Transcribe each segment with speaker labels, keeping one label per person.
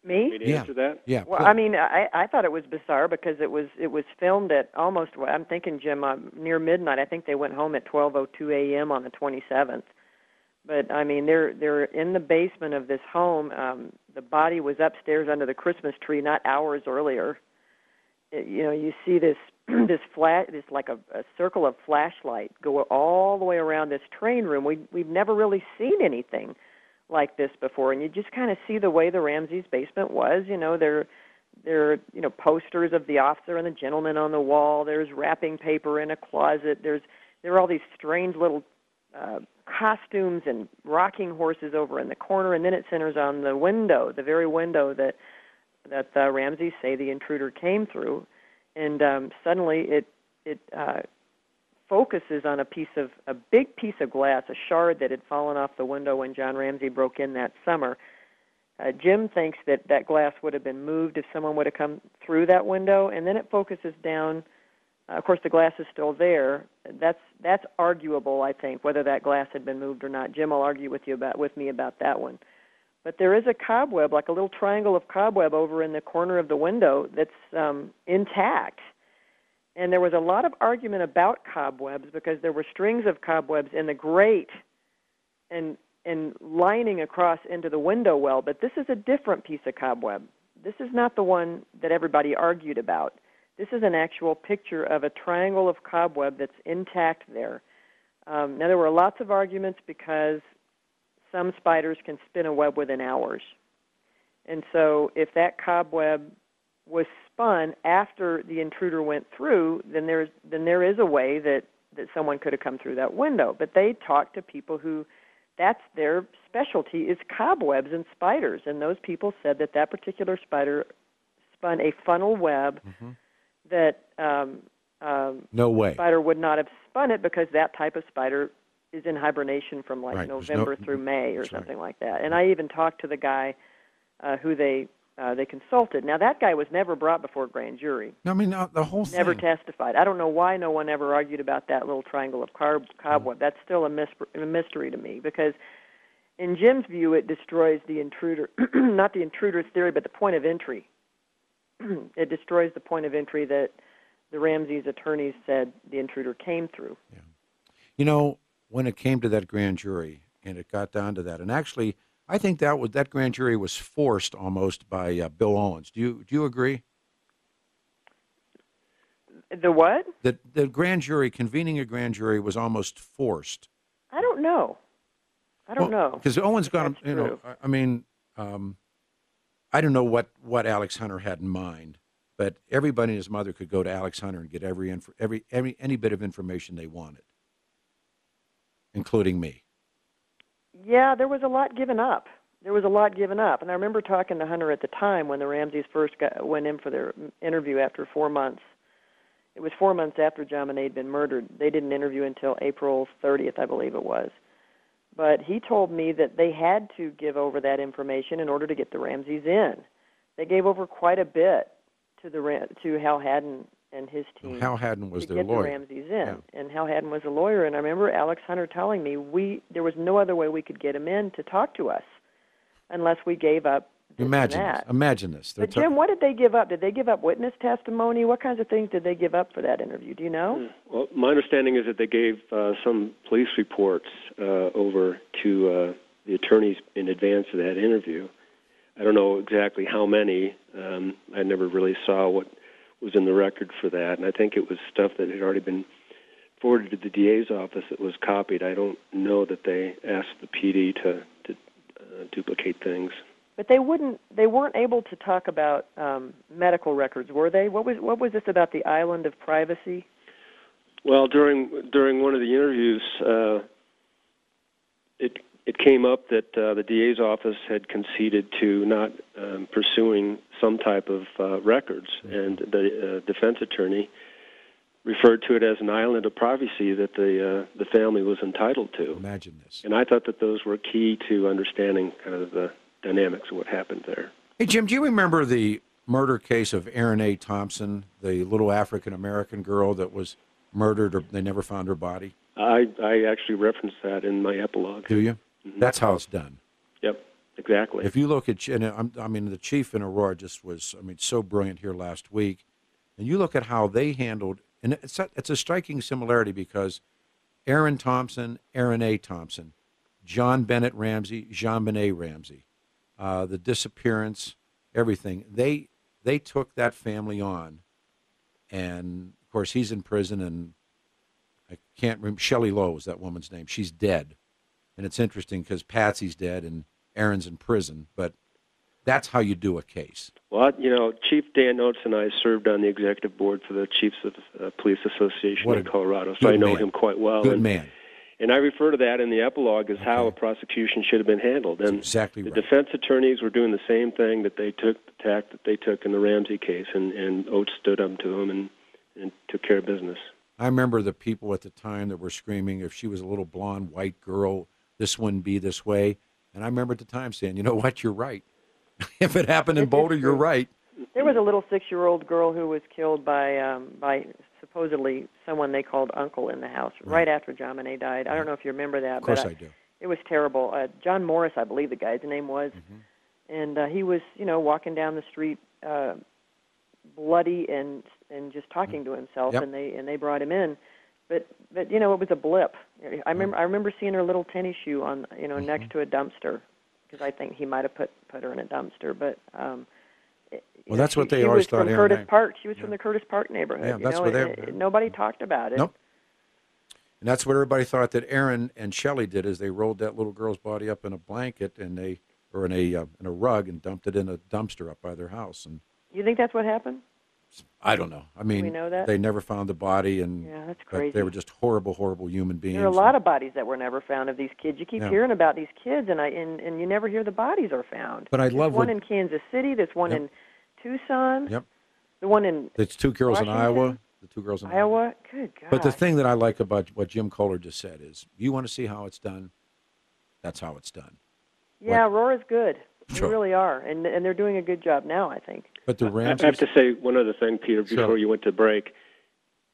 Speaker 1: Me?
Speaker 2: Me to answer that?
Speaker 3: Yeah.
Speaker 1: Well, I mean, I thought it was bizarre because it was filmed at almost, I'm thinking, Jim, near midnight. I think they went home at 12:02 a.m. on the 27th. But I mean, they're in the basement of this home. The body was upstairs under the Christmas tree not hours earlier. You see this this like a circle of flashlight go all the way around this train room. We've never really seen anything like this before, and you just kind of see the way the Ramses basement was. There are posters of the officer and the gentleman on the wall. There's wrapping paper in a closet. There are all these strange little costumes and rocking horses over in the corner, and then it centers on the window, the very window that the Ramses say the intruder came through, and suddenly it focuses on a big piece of glass, a shard that had fallen off the window when John Ramsey broke in that summer. Jim thinks that glass would have been moved if someone would have come through that window, and then it focuses down. Of course, the glass is still there. That's arguable, I think, whether that glass had been moved or not. Jim will argue with me about that one. But there is a cobweb, like a little triangle of cobweb over in the corner of the window that's intact. And there was a lot of argument about cobwebs because there were strings of cobwebs in the grate and lining across into the window well. But this is a different piece of cobweb. This is not the one that everybody argued about. This is an actual picture of a triangle of cobweb that's intact there. Now, there were lots of arguments because some spiders can spin a web within hours. And so if that cobweb was spun after the intruder went through, then there is a way that someone could have come through that window. But they talked to people who, that's their specialty, is cobwebs and spiders. And those people said that particular spider spun a funnel web that
Speaker 3: no way.
Speaker 1: Spider would not have spun it because that type of spider is in hibernation from November through May or something like that. And I even talked to the guy who they consulted. Now, that guy was never brought before a grand jury.
Speaker 3: No, I mean, the whole thing.
Speaker 1: Never testified. I don't know why no one ever argued about that little triangle of cobweb. That's still a mystery to me because in Jim's view, it destroys the intruder, not the intruder's theory, but the point of entry. It destroys the point of entry that the Ramses attorneys said the intruder came through.
Speaker 3: Yeah. When it came to that grand jury, and it got down to that, and actually, I think that grand jury was forced almost by Bill Owens. Do you agree?
Speaker 1: The what?
Speaker 3: The grand jury, convening a grand jury, was almost forced.
Speaker 1: I don't know.
Speaker 3: Because Owens got him. I mean, I don't know what Alex Hunter had in mind, but everybody and his mother could go to Alex Hunter and get any bit of information they wanted, including me.
Speaker 1: Yeah, there was a lot given up. And I remember talking to Hunter at the time when the Ramses first went in for their interview after 4 months. It was 4 months after John Bonet had been murdered. They didn't interview until April 30th, I believe it was. But he told me that they had to give over that information in order to get the Ramses in. They gave over quite a bit to Hal Haddon and his team.
Speaker 3: Hal Haddon was
Speaker 1: to
Speaker 3: their
Speaker 1: get
Speaker 3: lawyer.
Speaker 1: The Ramses in, and Hal Haddon was a lawyer. And I remember Alex Hunter telling me there was no other way we could get him in to talk to us unless we gave up this
Speaker 3: Imagine
Speaker 1: and
Speaker 3: this.
Speaker 1: that.
Speaker 3: Imagine this.
Speaker 1: But Jim, what did they give up? Did they give up witness testimony? What kinds of things did they give up for that interview? Do you know?
Speaker 2: Well, my understanding is that they gave some police reports over to the attorneys in advance of that interview. I don't know exactly how many. I never really saw what was in the record for that, and I think it was stuff that had already been forwarded to the DA's office that was copied. I don't know that they asked the PD to duplicate things.
Speaker 1: But they weren't able to talk about medical records, were they? What was this about the island of privacy?
Speaker 2: Well, during one of the interviews, it came up that the DA's office had conceded to not pursuing some type of records, and the defense attorney referred to it as an island of privacy that the family was entitled to.
Speaker 3: Imagine this.
Speaker 2: And I thought that those were key to understanding kind of the dynamics of what happened there.
Speaker 3: Hey, Jim, do you remember the murder case of Erin A. Thompson, the little African-American girl that was murdered or they never found her body?
Speaker 2: I actually referenced that in my epilogue.
Speaker 3: Do you? Mm-hmm. That's how it's done.
Speaker 2: Yep. Exactly.
Speaker 3: If you look at, I mean, the chief in Aurora just was, I mean, so brilliant here last week. And you look at how they handled, and it's a striking similarity because Aaron Thompson, Aaron A. Thompson, John Bennett Ramsey, Jean-Benet Ramsey, the disappearance, everything. They took that family on. And, of course, he's in prison, and I can't remember. Shelley Lowe is that woman's name. She's dead. And it's interesting because Patsy's dead and Aaron's in prison. But that's how you do a case.
Speaker 2: Well, Chief Dan Oates and I served on the executive board for the Chiefs of Police Association in Colorado, so I know him quite well.
Speaker 3: Good man.
Speaker 2: And I refer to that in the epilogue as how a prosecution should have been handled. And
Speaker 3: exactly
Speaker 2: the
Speaker 3: right.
Speaker 2: defense attorneys were doing the same thing that they took, the tack that they took in the Ramsey case, and Oates stood up to him and took care of business.
Speaker 3: I remember the people at the time that were screaming, if she was a little blonde white girl, this wouldn't be this way. And I remember at the time saying, you know what, you're right. If it happened in Boulder, you're right.
Speaker 1: There was a little 6-year-old girl who was killed by supposedly someone they called uncle in the house right after John Monet died. I don't know if you remember that.
Speaker 3: Of course I do.
Speaker 1: It was terrible. John Morris, I believe the guy's name was, and he was, walking down the street, bloody and just talking to himself, and they brought him in. But it was a blip. I remember seeing her little tennis shoe on next to a dumpster, because I think he might have put her in a dumpster. But
Speaker 3: that's what they always thought.
Speaker 1: She was from Curtis Park. She was from the Curtis Park neighborhood.
Speaker 3: Yeah, that's what
Speaker 1: nobody talked about it.
Speaker 3: Nope. And that's what everybody thought that Aaron and Shelley did, is they rolled that little girl's body up in a blanket or in a rug and dumped it in a dumpster up by their house. And
Speaker 1: you think that's what happened?
Speaker 3: I don't know. I mean,
Speaker 1: we know that?
Speaker 3: They never found the body, and
Speaker 1: that's crazy.
Speaker 3: They were just horrible, horrible human beings.
Speaker 1: There are a lot of bodies that were never found of these kids. You keep hearing about these kids, and you never hear the bodies are found.
Speaker 3: But I love
Speaker 1: one in Kansas City. There's one in Tucson.
Speaker 3: Yep.
Speaker 1: The one in
Speaker 3: There's 2 girls
Speaker 1: Washington,
Speaker 3: in Iowa. The 2 girls in
Speaker 1: Iowa. Good God.
Speaker 3: But the thing that I like about what Jim Kohler just said is, you want to see how it's done, that's how it's done.
Speaker 1: Yeah, Aurora's good. They really are, and they're doing a good job now, I think.
Speaker 2: But the Ramseys... I have to say one other thing, Peter, before you went to break.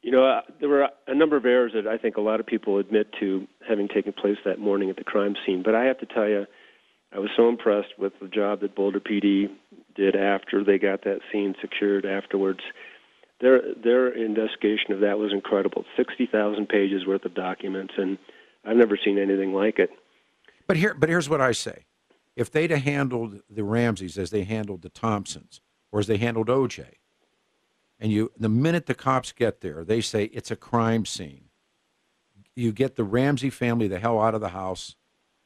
Speaker 2: There were a number of errors that I think a lot of people admit to having taken place that morning at the crime scene. But I have to tell you, I was so impressed with the job that Boulder PD did after they got that scene secured afterwards. Their investigation of that was incredible. 60,000 pages worth of documents, and I've never seen anything like it.
Speaker 3: But here's what I say. If they'd have handled the Ramseys as they handled the Thompsons, or as they handled O.J., and the minute the cops get there, they say it's a crime scene. You get the Ramsey family the hell out of the house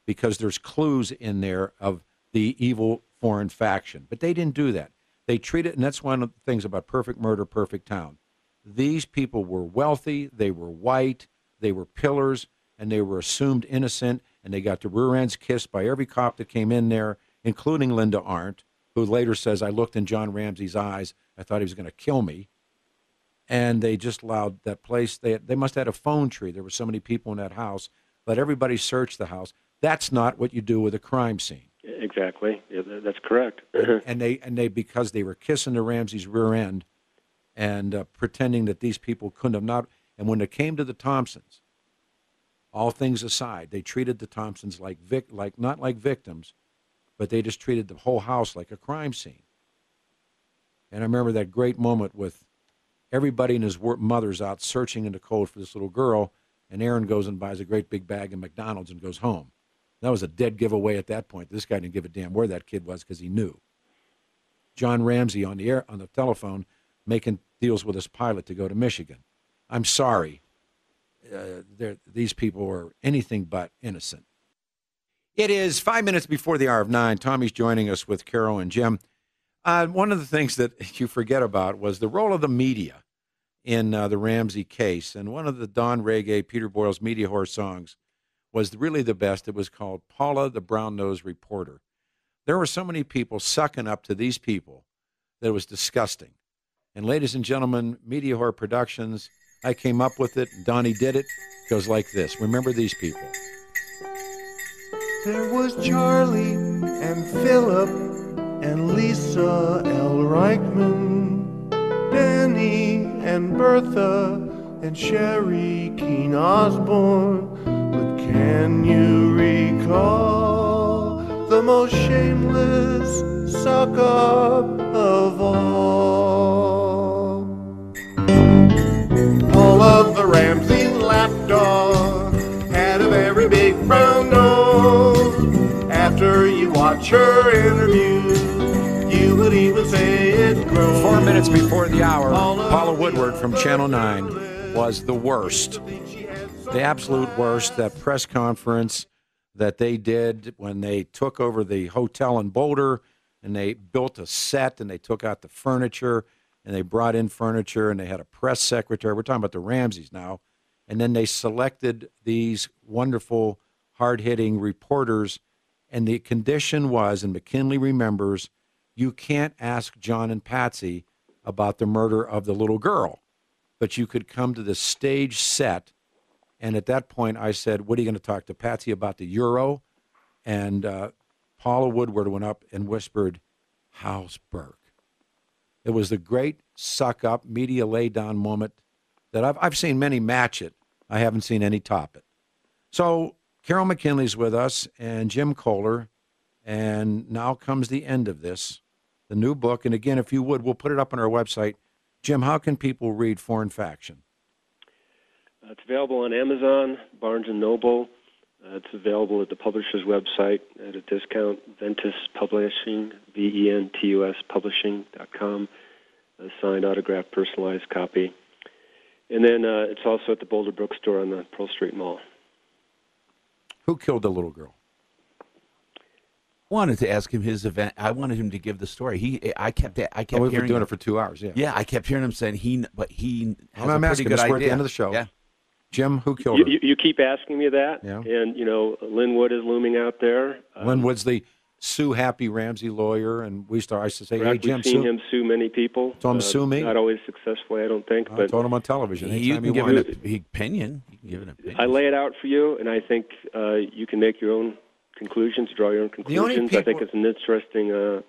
Speaker 3: because there's clues in there of the evil foreign faction. But they didn't do that. They treated, and that's one of the things about Perfect Murder, Perfect Town. These people were wealthy, they were white, they were pillars, and they were assumed innocent, and they got their rear ends kissed by every cop that came in there, including Linda Arndt, who later says, I looked in John Ramsey's eyes, I thought he was going to kill me. And they just allowed that place, they must have had a phone tree. There were so many people in that house. Let everybody search the house. That's not what you do with a crime scene.
Speaker 2: Exactly. Yeah, that's correct.
Speaker 3: and they because they were kissing the Ramsey's rear end and pretending that these people couldn't have not. And when it came to the Thompsons, all things aside, they treated the Thompsons like not like victims, but they just treated the whole house like a crime scene. And I remember that great moment with everybody and his mother's out searching in the cold for this little girl, and Aaron goes and buys a great big bag of McDonald's and goes home. That was a dead giveaway at that point. This guy didn't give a damn where that kid was because he knew. John Ramsey on the telephone making deals with his pilot to go to Michigan. I'm sorry. These people are anything but innocent. It is 5 minutes before the hour of 9. Tommy's joining us with Carol and Jim. One of the things that you forget about was the role of the media in the Ramsey case. And one of the Don Reggae, Peter Boyle's Media Horror songs was really the best. It was called Paula the Brown-Nosed Reporter. There were so many people sucking up to these people that it was disgusting. And ladies and gentlemen, Media Horror Productions, I came up with it. Donnie did it. It goes like this. Remember these people.
Speaker 4: There was Charlie and Philip and Lisa L. Reichman, Danny and Bertha and Sherry Keene Osborne. But can you recall the the most shameless suck-up of all. All of the Ramsey's lapdog had a very big brown nose. After you watch her interview, you would even say it grows.
Speaker 3: 4 minutes before the hour, Paula Woodward from Channel 9 was the worst. The absolute worst. That press conference that they did when they took over the hotel in Boulder and they built a set and they took out the furniture and they brought in furniture and they had a press secretary. We're talking about the Ramseys now. And then they selected these wonderful, hard-hitting reporters. And the condition was, and McKinley remembers, you can't ask John and Patsy about the murder of the little girl. But you could come to the stage set. And at that point, I said, what are you going to talk to Patsy about, the Euro? And Paula Woodward went up and whispered, how's Burke? It was the great suck-up, media lay-down moment that I've seen many match it. I haven't seen any top it. So Carol McKinley's with us and Jim Kohler, and now comes the end of this, the new book. And again, if you would, we'll put it up on our website. Jim, how can people read Foreign Faction?
Speaker 2: It's available on Amazon, Barnes & Noble. It's available at the publisher's website at a discount, Ventus Publishing, VENTUS Publishing.com, a signed, autographed, personalized copy. And then it's also at the Boulder Bookstore on the Pearl Street Mall.
Speaker 3: Who killed the little girl?
Speaker 5: I wanted to ask him his event. I wanted him to give the story. I kept
Speaker 3: we've
Speaker 5: hearing
Speaker 3: been doing it for 2 hours, yeah.
Speaker 5: Yeah, I kept hearing him saying he has
Speaker 3: I'm
Speaker 5: a pretty
Speaker 3: asking
Speaker 5: good
Speaker 3: us.
Speaker 5: idea.
Speaker 3: We're at the end of the show.
Speaker 5: Yeah.
Speaker 3: Jim, who killed her?
Speaker 2: You keep asking me that,
Speaker 3: yeah.
Speaker 2: And, Linwood is looming out there.
Speaker 3: Linwood's the Sue Happy Ramsey lawyer, and I used to say, hey, Jim,
Speaker 2: we've seen him sue many people.
Speaker 3: Told him to sue me?
Speaker 2: Not always successfully, I don't think.
Speaker 3: I told him on television.
Speaker 5: You can give
Speaker 3: an
Speaker 5: opinion. You can give an opinion.
Speaker 2: I lay it out for you, and I think you can make your own conclusions, draw your own conclusions. I think it's an interesting